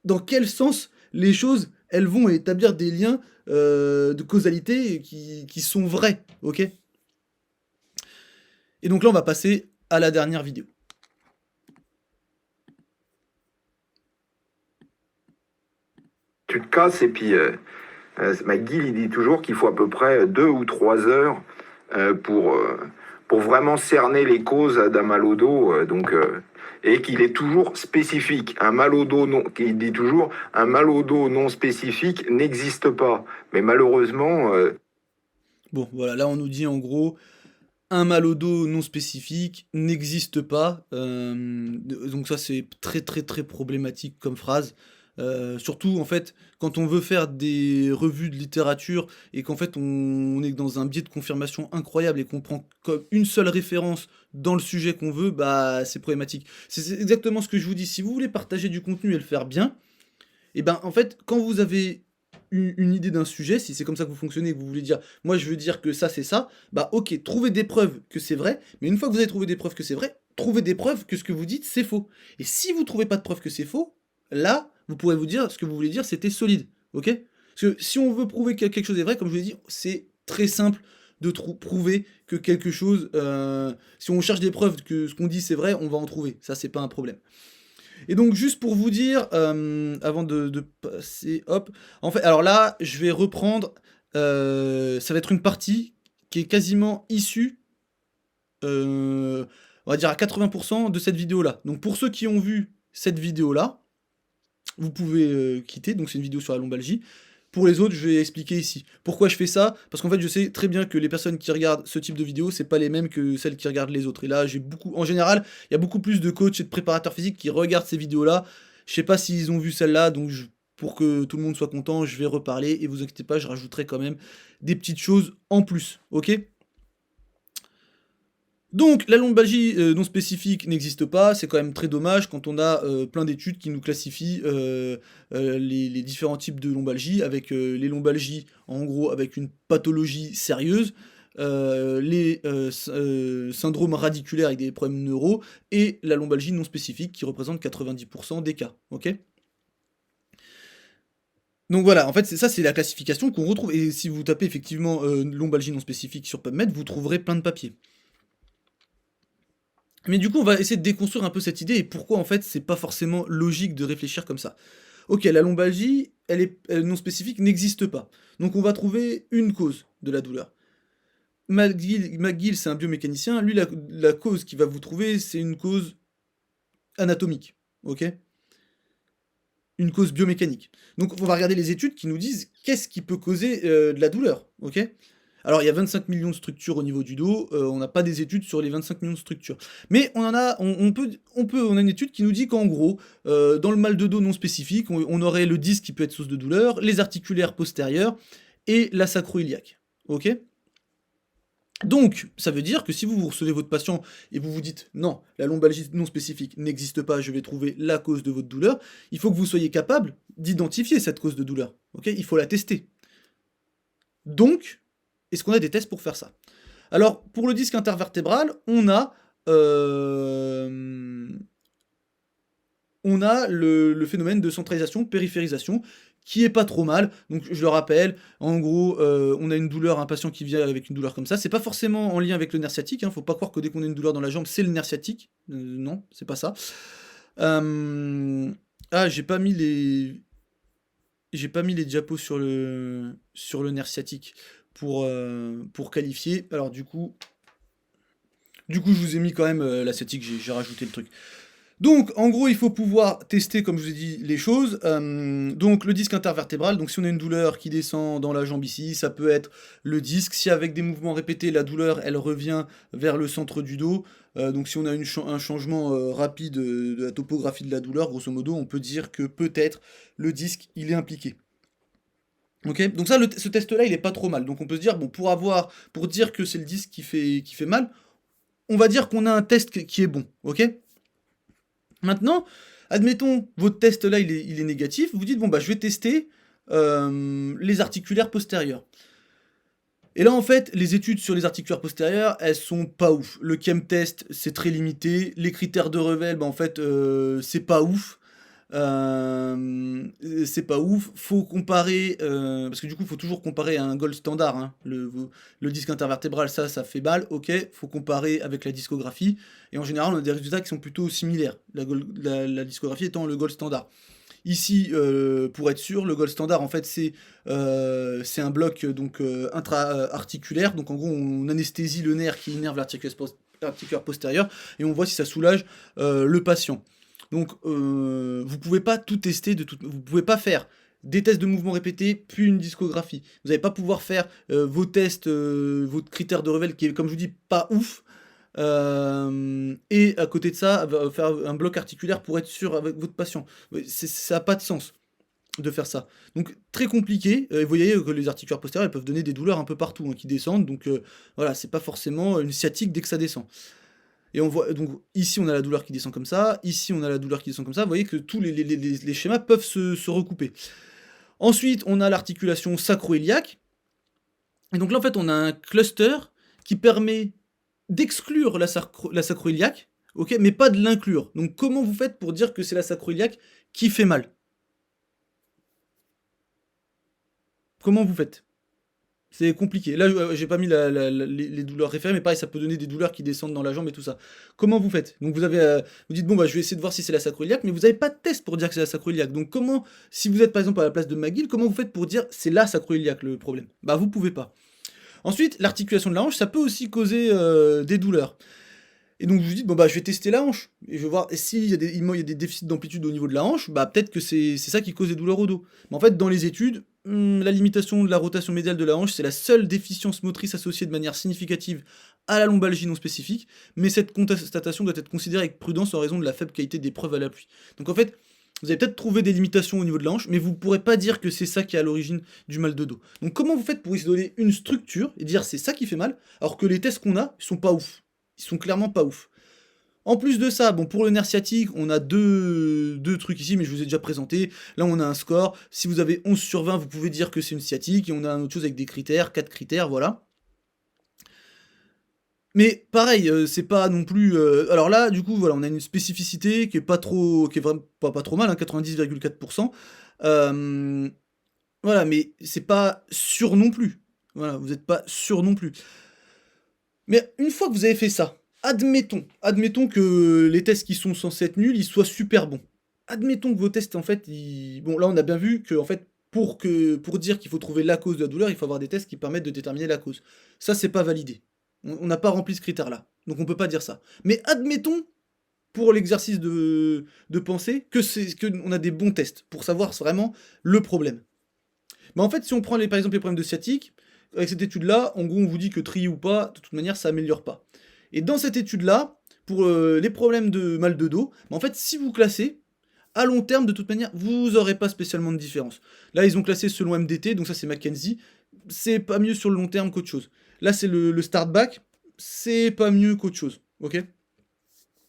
dans quel sens les choses, elles vont établir des liens de causalité qui sont vrais, ok? Et donc là, on va passer à la dernière vidéo. Tu te casses et puis McGill il dit toujours qu'il faut à peu près 2 ou 3 heures pour vraiment cerner les causes d'un mal au dos, et qu'il est toujours spécifique. Un mal au dos non, il dit toujours un mal au dos non spécifique n'existe pas. Mais malheureusement, Bon, voilà, là on nous dit en gros, un mal au dos non spécifique n'existe pas. Donc ça c'est très très très problématique comme phrase. Surtout en fait quand on veut faire des revues de littérature et qu'en fait on est dans un biais de confirmation incroyable et qu'on prend comme une seule référence dans le sujet qu'on veut, bah c'est problématique. C'est exactement ce que je vous dis. Si vous voulez partager du contenu et le faire bien, et ben en fait quand vous avez une idée d'un sujet, si c'est comme ça que vous fonctionnez, que vous voulez dire, moi je veux dire que ça c'est ça, bah ok, trouvez des preuves que c'est vrai, mais une fois que vous avez trouvé des preuves que c'est vrai, trouvez des preuves que ce que vous dites c'est faux. Et si vous trouvez pas de preuves que c'est faux, là, vous pourrez vous dire ce que vous voulez dire c'était solide, ok? Parce que si on veut prouver que quelque chose est vrai, comme je vous l'ai dit, c'est très simple de prouver que quelque chose, si on cherche des preuves que ce qu'on dit c'est vrai, on va en trouver, ça c'est pas un problème. Et donc juste pour vous dire, avant de passer, hop, en fait, alors là, je vais reprendre, ça va être une partie qui est quasiment issue, on va dire à 80% de cette vidéo-là. Donc pour ceux qui ont vu cette vidéo-là, vous pouvez quitter, donc c'est une vidéo sur la lombalgie. Pour les autres, je vais expliquer ici. Pourquoi je fais ça? Parce qu'en fait, je sais très bien que les personnes qui regardent ce type de vidéo, c'est pas les mêmes que celles qui regardent les autres. Et là, en général, il y a beaucoup plus de coachs et de préparateurs physiques qui regardent ces vidéos-là. Je sais pas s'ils ont vu celle-là, donc pour que tout le monde soit content, je vais reparler. Et vous inquiétez pas, je rajouterai quand même des petites choses en plus, ok? Donc la lombalgie non spécifique n'existe pas, c'est quand même très dommage quand on a plein d'études qui nous classifient les différents types de lombalgie, avec les lombalgies en gros avec une pathologie sérieuse, les syndromes radiculaires avec des problèmes neuro, et la lombalgie non spécifique qui représente 90% des cas, ok? Donc voilà, en fait c'est la classification qu'on retrouve, et si vous tapez effectivement lombalgie non spécifique sur PubMed, vous trouverez plein de papiers. Mais du coup, on va essayer de déconstruire un peu cette idée et pourquoi en fait c'est pas forcément logique de réfléchir comme ça. Ok, la lombalgie, elle non spécifique, n'existe pas. Donc on va trouver une cause de la douleur. McGill, c'est un biomécanicien. Lui, la cause qu'il va vous trouver, c'est une cause anatomique. Ok? Une cause biomécanique. Donc on va regarder les études qui nous disent qu'est-ce qui peut causer de la douleur. Ok? Alors, il y a 25 millions de structures au niveau du dos, on n'a pas des études sur les 25 millions de structures. Mais on a une étude qui nous dit qu'en gros, dans le mal de dos non spécifique, on aurait le disque qui peut être source de douleur, les articulaires postérieurs et la sacro-iliaque. Ok? Donc, ça veut dire que si vous recevez votre patient et vous vous dites non, la lombalgie non spécifique n'existe pas, je vais trouver la cause de votre douleur, il faut que vous soyez capable d'identifier cette cause de douleur. Ok? Il faut la tester. Donc, est-ce qu'on a des tests pour faire ça? Alors, pour le disque intervertébral, on a le phénomène de centralisation, périphérisation, qui est pas trop mal. Donc, je le rappelle, en gros, on a une douleur, un patient qui vient avec une douleur comme ça. C'est pas forcément en lien avec le nerf sciatique, hein. Faut pas croire que dès qu'on a une douleur dans la jambe, c'est le nerf sciatique. Non, c'est pas ça. Ah, j'ai pas mis les diapos sur le nerf sciatique pour qualifier. Alors du coup, je vous ai mis quand même la sciatique, j'ai rajouté le truc. Donc, en gros, il faut pouvoir tester, comme je vous ai dit, les choses. Donc, le disque intervertébral, donc si on a une douleur qui descend dans la jambe ici, ça peut être le disque. Si avec des mouvements répétés, la douleur, elle revient vers le centre du dos, donc si on a un changement rapide de la topographie de la douleur, grosso modo, on peut dire que peut-être le disque, il est impliqué. Ok, donc ça, ce test-là, il est pas trop mal. Donc on peut se dire, bon, pour dire que c'est le disque qui fait mal, on va dire qu'on a un test qui est bon, ok? Maintenant, admettons, votre test là, il est négatif, vous dites, bon, bah, je vais tester les articulaires postérieurs. Et là, en fait, les études sur les articulaires postérieurs, elles sont pas ouf. Le chem test, c'est très limité. Les critères de Revel, bah, en fait, c'est pas ouf. C'est pas ouf. Faut comparer, parce que du coup, il faut toujours comparer à un gold standard, hein. Le disque intervertébral, ça fait mal, ok. Faut comparer avec la discographie. Et en général, on a des résultats qui sont plutôt similaires. La discographie étant le gold standard. Ici, pour être sûr, le gold standard, en fait, c'est un bloc donc intra-articulaire. Donc en gros, on anesthésie le nerf qui innerve l'articulaire postérieur et on voit si ça soulage le patient. Donc vous pouvez pas tout tester, vous pouvez pas faire des tests de mouvement répétés, puis une discographie. Vous n'allez pas pouvoir faire vos tests, votre critère de Revel qui est, comme je vous dis, pas ouf. Et à côté de ça, faire un bloc articulaire pour être sûr avec votre patient. Ça n'a pas de sens de faire ça. Donc très compliqué. Vous voyez que les articulaires postérieurs, elles peuvent donner des douleurs un peu partout, hein, qui descendent. Donc voilà, c'est pas forcément une sciatique dès que ça descend. Et on voit, donc ici on a la douleur qui descend comme ça, ici on a la douleur qui descend comme ça. Vous voyez que tous les schémas peuvent se recouper. Ensuite, on a l'articulation sacro-iliaque. Et donc là, en fait, on a un cluster qui permet d'exclure la sacro-iliaque, ok, mais pas de l'inclure. Donc comment vous faites pour dire que c'est la sacro-iliaque qui fait mal? Comment vous faites? C'est compliqué. Là, j'ai pas mis les douleurs référées, mais pareil, ça peut donner des douleurs qui descendent dans la jambe et tout ça. Comment vous faites? Donc vous dites, bon, bah, je vais essayer de voir si c'est la sacro-iliaque, mais vous n'avez pas de test pour dire que c'est la sacro-iliaque. Donc comment, si vous êtes par exemple à la place de McGill, comment vous faites pour dire c'est la sacro-iliaque le problème? Bah vous pouvez pas. Ensuite, l'articulation de la hanche, ça peut aussi causer des douleurs. Et donc je vous dis, bon bah je vais tester la hanche, et je vais voir s'il y a des déficits d'amplitude au niveau de la hanche, bah peut-être que c'est ça qui cause des douleurs au dos. Mais en fait, dans les études, la limitation de la rotation médiale de la hanche, c'est la seule déficience motrice associée de manière significative à la lombalgie non spécifique, mais cette constatation doit être considérée avec prudence en raison de la faible qualité des preuves à l'appui. Donc en fait, vous avez peut-être trouvé des limitations au niveau de la hanche, mais vous ne pourrez pas dire que c'est ça qui est à l'origine du mal de dos. Donc comment vous faites pour isoler une structure et dire c'est ça qui fait mal, alors que les tests qu'on a, ils sont pas ouf. Ils sont clairement pas ouf. En plus de ça, bon, pour le nerf sciatique, on a deux trucs ici, mais je vous ai déjà présenté. Là, on a un score. Si vous avez 11 sur 20, vous pouvez dire que c'est une sciatique. Et on a une autre chose avec des critères, 4 critères, voilà. Mais pareil, c'est pas non plus... alors là, du coup, voilà, on a une spécificité qui est pas trop... qui est vraiment pas trop mal, hein, 90,4%. Voilà, mais c'est pas sûr non plus. Voilà, vous n'êtes pas sûr non plus. Mais une fois que vous avez fait ça, admettons que les tests qui sont censés être nuls, ils soient super bons. Admettons que vos tests, en fait, bon, là, on a bien vu que, en fait, pour dire qu'il faut trouver la cause de la douleur, il faut avoir des tests qui permettent de déterminer la cause. Ça, c'est pas validé. On n'a pas rempli ce critère-là. Donc, on peut pas dire ça. Mais admettons, pour l'exercice de pensée, qu'on a des bons tests pour savoir vraiment le problème. Mais en fait, si on prend par exemple les problèmes de sciatique, avec cette étude-là, en gros, on vous dit que trier ou pas, de toute manière, ça améliore pas. Et dans cette étude-là, pour les problèmes de mal de dos, en fait, si vous classez, à long terme, de toute manière, vous n'aurez pas spécialement de différence. Là, ils ont classé selon MDT, donc ça c'est McKenzie, c'est pas mieux sur le long terme qu'autre chose. Là, c'est le start back, c'est pas mieux qu'autre chose, ok?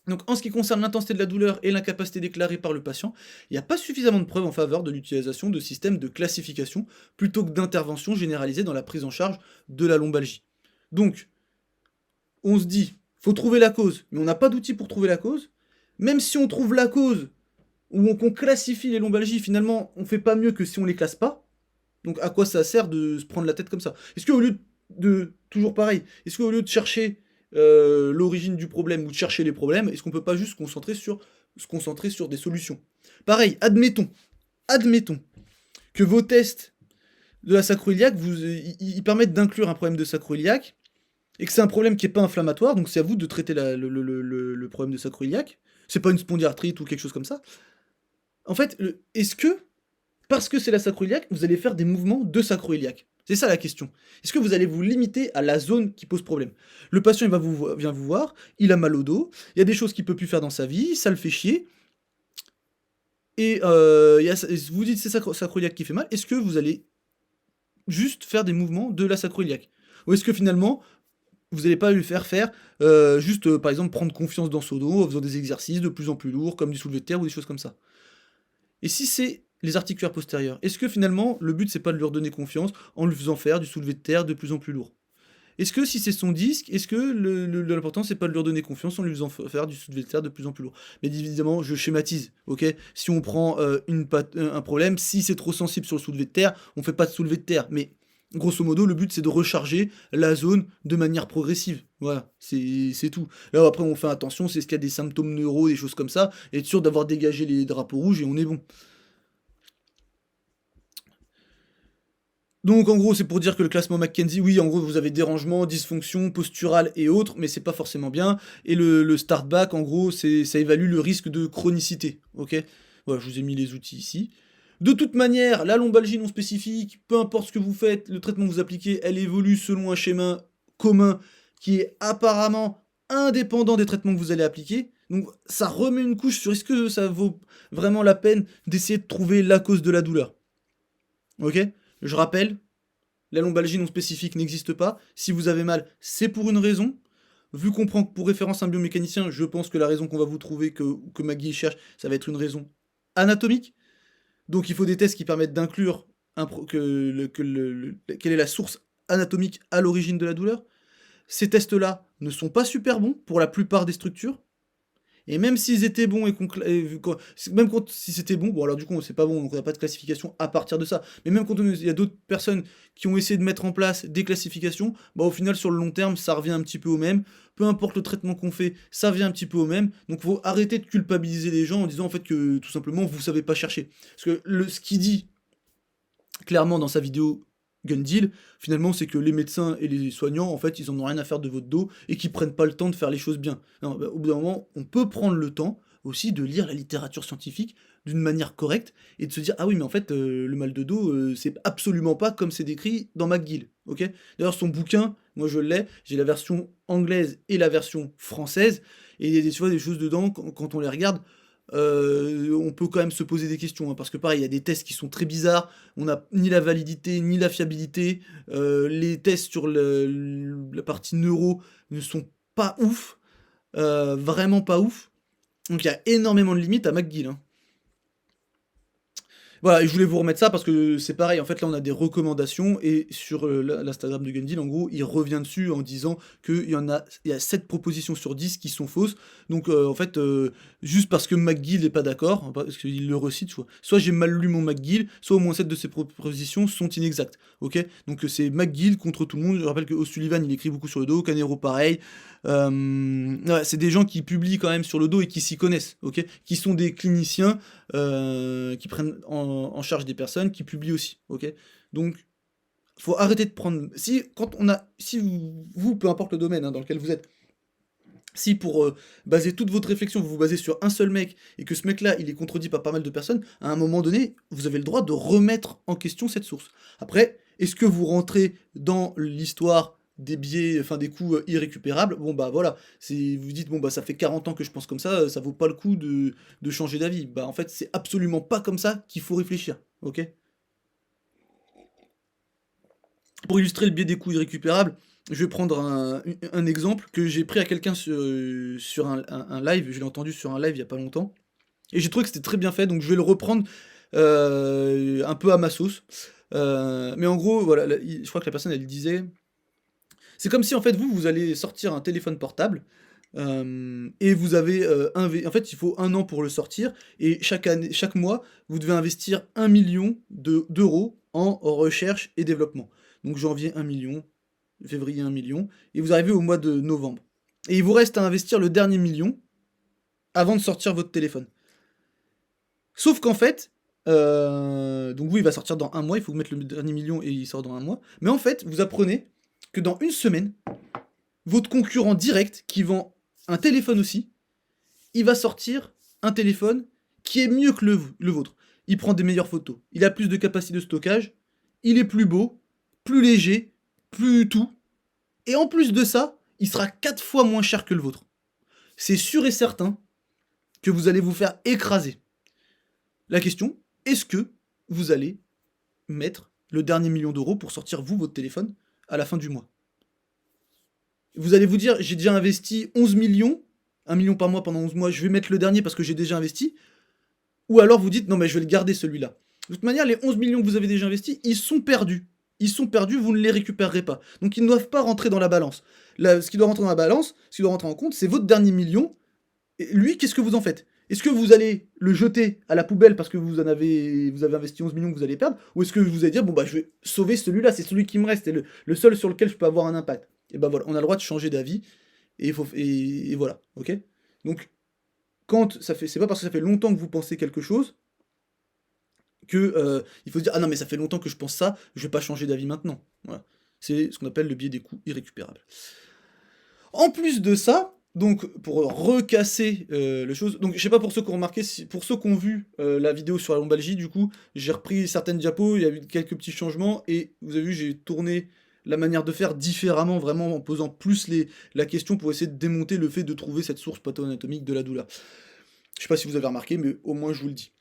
Donc en ce qui concerne l'intensité de la douleur et l'incapacité déclarée par le patient, il n'y a pas suffisamment de preuves en faveur de l'utilisation de systèmes de classification plutôt que d'intervention généralisée dans la prise en charge de la lombalgie. Donc, on se dit, faut trouver la cause, mais on n'a pas d'outils pour trouver la cause. Même si on trouve la cause, ou qu'on classifie les lombalgies, finalement, on fait pas mieux que si on les classe pas. Donc à quoi ça sert de se prendre la tête comme ça? Est-ce qu'au lieu de... Toujours pareil, est-ce qu'au lieu de chercher l'origine du problème ou de chercher les problèmes, est-ce qu'on peut pas juste se concentrer sur des solutions? Pareil, admettons que vos tests de la sacro-iliaque ils permettent d'inclure un problème de sacro-iliaque, et que c'est un problème qui est pas inflammatoire, donc c'est à vous de traiter le problème de sacroiliac. C'est pas une spondyarthrite ou quelque chose comme ça. En fait, est-ce que, parce que c'est la sacroiliac, vous allez faire des mouvements de sacroiliac? C'est ça la question. Est-ce que vous allez vous limiter à la zone qui pose problème? Le patient vient vous voir, il a mal au dos, il y a des choses qu'il peut plus faire dans sa vie, ça le fait chier, et vous dites c'est sacroiliac qui fait mal, est-ce que vous allez juste faire des mouvements de la sacroiliac? Ou est-ce que finalement, vous n'allez pas lui faire faire juste, par exemple, prendre confiance dans son dos en faisant des exercices de plus en plus lourds, comme du soulevé de terre ou des choses comme ça? Et si c'est les articulaires postérieurs, est-ce que finalement, le but, c'est pas de leur donner confiance en lui faisant faire du soulevé de terre de plus en plus lourd? Est-ce que si c'est son disque, est-ce que l'important, c'est pas de leur donner confiance en lui faisant faire du soulevé de terre de plus en plus lourd? Mais évidemment, je schématise, ok? Si on prend un problème, si c'est trop sensible sur le soulevé de terre, on fait pas de soulevé de terre. Mais grosso modo, le but, c'est de recharger la zone de manière progressive. Voilà, c'est tout. Là, après, on fait attention, c'est ce qu'il y a des symptômes neuro, des choses comme ça, et être sûr d'avoir dégagé les drapeaux rouges et on est bon. Donc en gros, c'est pour dire que le classement McKenzie, oui, en gros, vous avez dérangement, dysfonction posturale et autres, mais c'est pas forcément bien. Et le start back, en gros, ça évalue le risque de chronicité, ok? Voilà, je vous ai mis les outils ici. De toute manière, la lombalgie non spécifique, peu importe ce que vous faites, le traitement que vous appliquez, elle évolue selon un schéma commun qui est apparemment indépendant des traitements que vous allez appliquer. Donc ça remet une couche sur est-ce que ça vaut vraiment la peine d'essayer de trouver la cause de la douleur. Ok? Je rappelle, la lombalgie non spécifique n'existe pas. Si vous avez mal, c'est pour une raison. Vu qu'on prend pour référence un biomécanicien, je pense que la raison qu'on va vous trouver, que Maggie cherche, ça va être une raison anatomique. Donc il faut des tests qui permettent d'inclure quelle est la source anatomique à l'origine de la douleur. Ces tests-là ne sont pas super bons pour la plupart des structures. Et même s'ils étaient bons même quand si c'était bon, bon alors du coup c'est pas bon, donc on n'a pas de classification à partir de ça. Mais même quand il y a d'autres personnes qui ont essayé de mettre en place des classifications, bah au final sur le long terme ça revient un petit peu au même. Peu importe le traitement qu'on fait, ça revient un petit peu au même. Donc faut arrêter de culpabiliser les gens en disant en fait que tout simplement vous savez pas chercher. Parce que ce qu'il dit clairement dans sa vidéo Gun Deal, finalement, c'est que les médecins et les soignants, en fait, ils en ont rien à faire de votre dos et qu'ils prennent pas le temps de faire les choses bien. Non, bah, au bout d'un moment, on peut prendre le temps aussi de lire la littérature scientifique d'une manière correcte et de se dire ah oui mais en fait le mal de dos c'est absolument pas comme c'est décrit dans McGill, ok? D'ailleurs son bouquin, moi je l'ai, j'ai la version anglaise et la version française et il y a tu vois, des choses dedans quand on les regarde. On peut quand même se poser des questions, hein, parce que pareil, il y a des tests qui sont très bizarres, on n'a ni la validité, ni la fiabilité, les tests sur la partie neuro ne sont pas ouf, vraiment pas ouf, donc il y a énormément de limites à McGill, hein. Voilà, et je voulais vous remettre ça parce que c'est pareil, en fait là on a des recommandations et sur l'Instagram de Gundil, en gros, il revient dessus en disant qu'il y a 7 propositions sur 10 qui sont fausses. Donc en fait, juste parce que McGill n'est pas d'accord, hein, parce qu'il le recite, soit j'ai mal lu mon McGill, soit au moins 7 de ces propositions sont inexactes. Ok? Donc c'est McGill contre tout le monde. Je rappelle que O'Sullivan il écrit beaucoup sur le dos, Canero pareil. Ouais, c'est des gens qui publient quand même sur le dos et qui s'y connaissent, ok? Qui sont des cliniciens qui prennent en charge des personnes, qui publient aussi, ok? Donc, faut arrêter de prendre... Si vous peu importe le domaine hein, dans lequel vous êtes, si pour baser toute votre réflexion, vous vous basez sur un seul mec, et que ce mec-là, il est contredit par pas mal de personnes, à un moment donné, vous avez le droit de remettre en question cette source. Après, est-ce que vous rentrez dans l'histoire des biais, enfin des coûts irrécupérables? Bon bah voilà, vous dites, bon bah ça fait 40 ans que je pense comme ça vaut pas le coup de changer d'avis. Bah en fait, c'est absolument pas comme ça qu'il faut réfléchir, ok? Pour illustrer le biais des coûts irrécupérables, je vais prendre un exemple que j'ai pris à quelqu'un sur un live, je l'ai entendu sur un live il y a pas longtemps, et j'ai trouvé que c'était très bien fait, donc je vais le reprendre un peu à ma sauce. Mais en gros, voilà, je crois que la personne elle disait, c'est comme si en fait vous allez sortir un téléphone portable, et vous avez en fait il faut 1 an pour le sortir, et chaque mois, vous devez investir 1 million d'euros en recherche et développement. Donc janvier 1 million, février 1 million, et vous arrivez au mois de novembre. Et il vous reste à investir le dernier million avant de sortir votre téléphone. Sauf qu'en fait, donc oui, il va sortir dans 1 mois, il faut mettre le dernier million et il sort dans 1 mois. Mais en fait, vous apprenez que dans 1 semaine, votre concurrent direct qui vend un téléphone aussi, il va sortir un téléphone qui est mieux que le vôtre. Il prend des meilleures photos, il a plus de capacité de stockage, il est plus beau, plus léger, plus tout. Et en plus de ça, il sera 4 fois moins cher que le vôtre. C'est sûr et certain que vous allez vous faire écraser. La question, est-ce que vous allez mettre le dernier million d'euros pour sortir vous, votre téléphone, à la fin du mois? Vous allez vous dire, j'ai déjà investi 11 millions, 1 million par mois pendant 11 mois, je vais mettre le dernier parce que j'ai déjà investi. Ou alors vous dites, non mais je vais le garder celui-là. De toute manière, les 11 millions que vous avez déjà investis, ils sont perdus. Ils sont perdus, vous ne les récupérerez pas. Donc ils ne doivent pas rentrer dans la balance. Là, ce qui doit rentrer dans la balance, ce qui doit rentrer en compte, c'est votre dernier million. Et lui, qu'est-ce que vous en faites? Est-ce que vous allez le jeter à la poubelle parce que vous avez investi 11 millions que vous allez perdre? Ou est-ce que vous allez dire, bon bah je vais sauver celui-là, c'est celui qui me reste, c'est le seul sur lequel je peux avoir un impact? Et ben voilà, on a le droit de changer d'avis, et voilà, ok? Donc, c'est pas parce que ça fait longtemps que vous pensez quelque chose que il faut se dire, ah non mais ça fait longtemps que je pense ça, je vais pas changer d'avis maintenant. Voilà. C'est ce qu'on appelle le biais des coûts irrécupérables. En plus de ça, donc pour recasser les choses, donc je sais pas pour ceux qui ont remarqué, pour ceux qui ont vu la vidéo sur la lombalgie, du coup, j'ai repris certaines diapos, il y a eu quelques petits changements, et vous avez vu, j'ai tourné la manière de faire différemment, vraiment en posant plus la question pour essayer de démonter le fait de trouver cette source patho-anatomique de la douleur. Je sais pas si vous avez remarqué, mais au moins je vous le dis.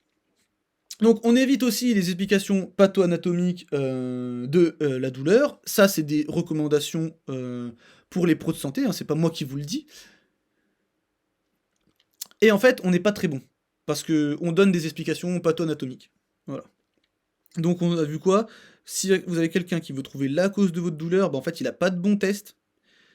Donc on évite aussi les explications patho-anatomiques de la douleur. Ça, c'est des recommandations pour les pros de santé, hein, c'est pas moi qui vous le dis. Et en fait, on n'est pas très bon, parce qu'on donne des explications patho-anatomiques. Voilà. Donc on a vu quoi? Si vous avez quelqu'un qui veut trouver la cause de votre douleur, bah en fait il a pas de bon test.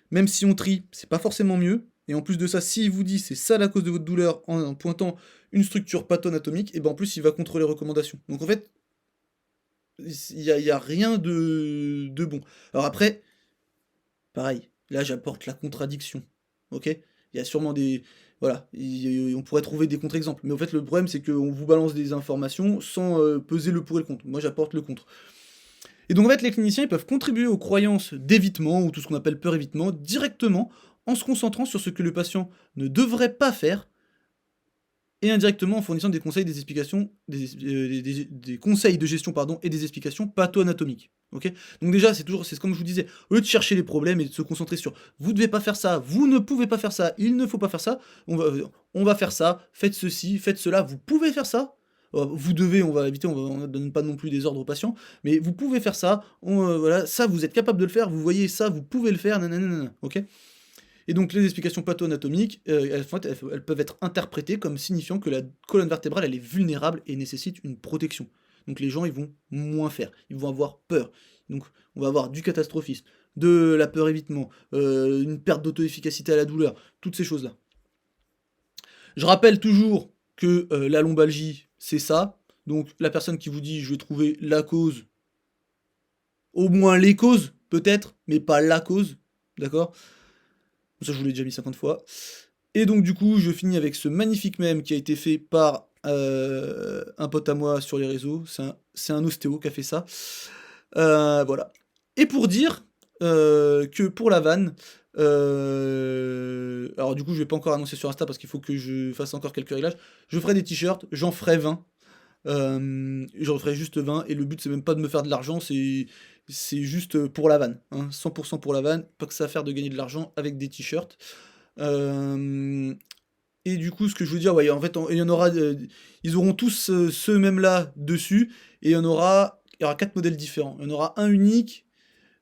Même si on trie, c'est pas forcément mieux. Et en plus de ça, s'il vous dit c'est ça la cause de votre douleur en pointant une structure patho-anatomique, et ben en plus il va contre les recommandations. Donc en fait, il y a rien de bon. Alors après, pareil, là j'apporte la contradiction. Ok? Il y a sûrement des. Voilà, on pourrait trouver des contre-exemples. Mais en fait, le problème, c'est qu'on vous balance des informations sans peser le pour et le contre. Moi, j'apporte le contre. Et donc, en fait, les cliniciens, ils peuvent contribuer aux croyances d'évitement, ou tout ce qu'on appelle peur-évitement, directement, en se concentrant sur ce que le patient ne devrait pas faire, et indirectement en fournissant des conseils, des explications, des conseils de gestion, pardon, et des explications patho-anatomiques. Ok? Donc déjà, c'est comme je vous disais, au lieu de chercher les problèmes et de se concentrer sur vous devez pas faire ça, vous ne pouvez pas faire ça, il ne faut pas faire ça, on va faire ça, faites ceci, faites cela, vous pouvez faire ça. Vous devez, on va éviter, on ne donne pas non plus des ordres aux patients, mais vous pouvez faire ça, voilà, ça vous êtes capable de le faire, vous voyez ça, vous pouvez le faire, nanana, ok? Et donc les explications patho-anatomiques, elles peuvent être interprétées comme signifiant que la colonne vertébrale elle est vulnérable et nécessite une protection. Donc les gens ils vont moins faire, ils vont avoir peur. Donc on va avoir du catastrophisme, de la peur évitement, une perte d'auto-efficacité à la douleur, toutes ces choses-là. Je rappelle toujours que la lombalgie c'est ça. Donc la personne qui vous dit je vais trouver la cause, au moins les causes peut-être, mais pas la cause, d'accord? Ça, je vous l'ai déjà mis 50 fois. Et donc, du coup, je finis avec ce magnifique mème qui a été fait par un pote à moi sur les réseaux. C'est un ostéo qui a fait ça. Voilà. Et pour dire que pour la vanne, alors du coup, je vais pas encore annoncer sur Insta parce qu'il faut que je fasse encore quelques réglages. Je ferai des t-shirts, j'en ferai 20. J'en ferai juste 20. Et le but, c'est même pas de me faire de l'argent, c'est juste pour la vanne, hein, 100% pour la vanne, pas que ça à faire de gagner de l'argent avec des t-shirts. Et du coup, ce que je veux dire, ouais, en fait, il y en aura, ils auront tous ce même-là dessus, et il y aura 4 modèles différents. Il y en aura un unique,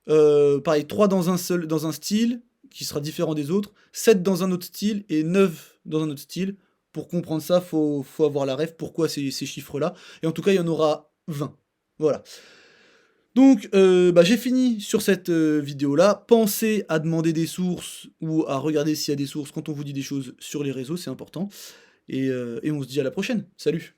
pareil, 3 dans un style, qui sera différent des autres, 7 dans un autre style, et 9 dans un autre style. Pour comprendre ça, faut avoir la ref, pourquoi ces chiffres-là. Et en tout cas, il y en aura 20. Voilà. Donc, j'ai fini sur cette vidéo-là. Pensez à demander des sources ou à regarder s'il y a des sources quand on vous dit des choses sur les réseaux, c'est important. Et on se dit à la prochaine. Salut!